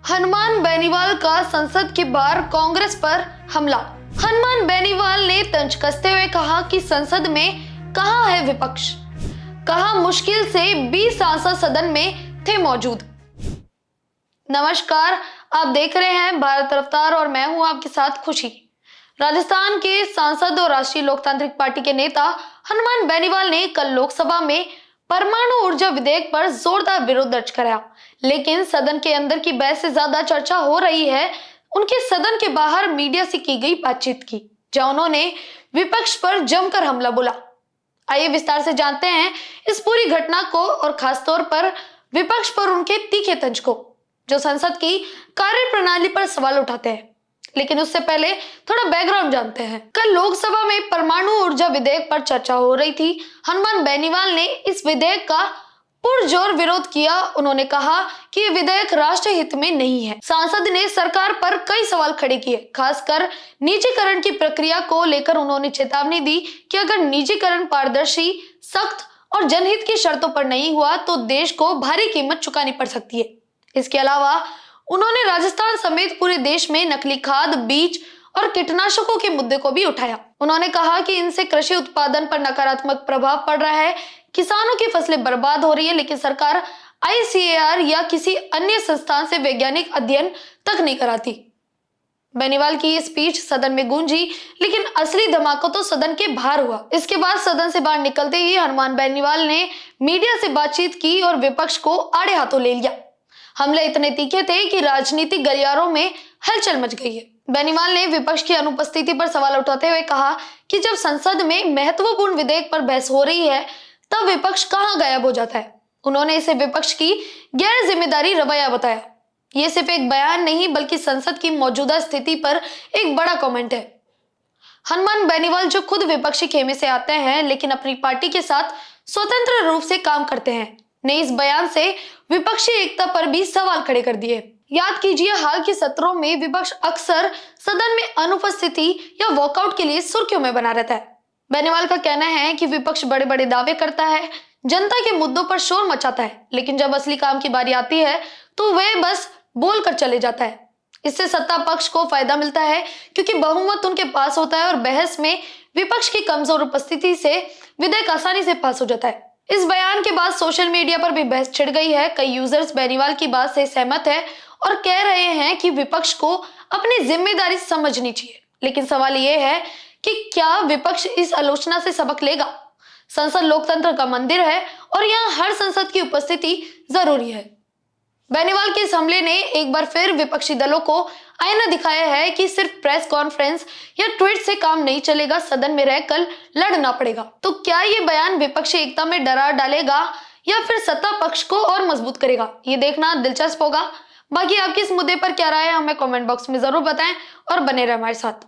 हनुमान बेनीवाल का संसद के बाहर कांग्रेस पर हमला। हनुमान बेनीवाल ने तंज कसते हुए कहा कि संसद में कहां है विपक्ष। कहा मुश्किल से 20 सांसद सदन में थे मौजूद। नमस्कार, आप देख रहे हैं भारत रफ्तार और मैं हूं आपके साथ खुशी। राजस्थान के सांसद और राष्ट्रीय लोकतांत्रिक पार्टी के नेता हनुमान बेनीवाल ने कल लोकसभा में परमाणु ऊर्जा विधेयक पर जोरदार विरोध दर्ज कराया, लेकिन सदन के अंदर की बहस से ज्यादा चर्चा हो रही है उनके सदन के बाहर मीडिया से की गई बातचीत की, जहां उन्होंने विपक्ष पर जमकर हमला बोला। आइए विस्तार से जानते हैं इस पूरी घटना को और खासतौर पर विपक्ष पर उनके तीखे तंज को, जो संसद की कार्यप्रणाली पर सवाल उठाते हैं। लेकिन उससे पहले थोड़ा बैकग्राउंड जानते हैं। कल लोकसभा में परमाणु ऊर्जा विधेयक पर चर्चा हो रही थी। हनुमान बेनीवाल ने इस विधेयक का पुरजोर विरोध किया। उन्होंने कहा कि ये विधेयक राष्ट्र हित में नहीं है। सांसद ने सरकार पर कई सवाल खड़े किए, खासकर निजीकरण की प्रक्रिया को लेकर उन्होंने चेतावनी दी कि अगर निजीकरण पारदर्शी, सख्त और जनहित की शर्तों पर नहीं हुआ तो देश को भारी कीमत चुकानी पड़ सकती है। इसके अलावा उन्होंने राजस्थान समेत पूरे देश में नकली खाद, बीज और कीटनाशकों के मुद्दे को भी उठाया। उन्होंने कहा कि इनसे कृषि उत्पादन पर नकारात्मक प्रभाव पड़ रहा है, किसानों की फसलें बर्बाद हो रही है, लेकिन सरकार ICAR या किसी अन्य संस्थान से वैज्ञानिक अध्ययन तक नहीं कराती। बेनीवाल की ये स्पीच सदन में गूंजी, लेकिन असली धमाका तो सदन के बाहर हुआ। इसके बाद सदन से बाहर निकलते ही हनुमान बेनीवाल ने मीडिया से बातचीत की और विपक्ष को आड़े हाथों ले लिया। हमले इतने तीखे थे कि राजनीतिक गलियारों में हलचल मच गई है। बेनीवाल ने विपक्ष की अनुपस्थिति पर सवाल उठाते हुए कहा कि जब संसद में महत्वपूर्ण विधेयक पर बहस हो रही है तब विपक्ष कहां गायब हो जाता है। उन्होंने इसे विपक्ष की गैर जिम्मेदारी रवैया बताया। ये सिर्फ एक बयान नहीं बल्कि संसद की मौजूदा स्थिति पर एक बड़ा कमेंट है। हनुमान बेनीवाल जो खुद विपक्षी खेमे से आते हैं लेकिन अपनी पार्टी के साथ स्वतंत्र रूप से काम करते हैं, ने इस बयान से विपक्षी एकता पर भी सवाल खड़े कर दिए। याद कीजिए, हाल के सत्रों में विपक्ष अक्सर सदन में अनुपस्थिति या वॉकआउट के लिए सुर्खियों में बना रहता है। बेनीवाल का कहना है कि विपक्ष बड़े बड़े दावे करता है, जनता के मुद्दों पर शोर मचाता है, लेकिन जब असली काम की बारी आती है तो वह बस बोलकर चले जाता है। इससे सत्ता पक्ष को फायदा मिलता है क्योंकि बहुमत उनके पास होता है और बहस में विपक्ष की कमजोर उपस्थिति से विधेयक आसानी से पास हो जाता है। इस बयान के बाद सोशल मीडिया पर भी बहस छिड़ गई है। कई यूजर्स बेनीवाल की बात से सहमत है और कह रहे हैं कि विपक्ष को अपनी जिम्मेदारी समझनी चाहिए। लेकिन सवाल यह है कि क्या विपक्ष इस आलोचना से सबक लेगा? संसद लोकतंत्र का मंदिर है और यहाँ हर संसद की उपस्थिति जरूरी है। बेनीवाल के इस हमले ने एक बार फिर विपक्षी दलों को आईना दिखाया है कि सिर्फ प्रेस कॉन्फ्रेंस या ट्वीट से काम नहीं चलेगा, सदन में रहकर लड़ना पड़ेगा। तो क्या ये बयान विपक्षी एकता में दरार डालेगा या फिर सत्ता पक्ष को और मजबूत करेगा? ये देखना दिलचस्प होगा। बाकी आपकी इस मुद्दे पर क्या राय है हमें कमेंट बॉक्स में जरूर बताएं और बने रहे हमारे साथ।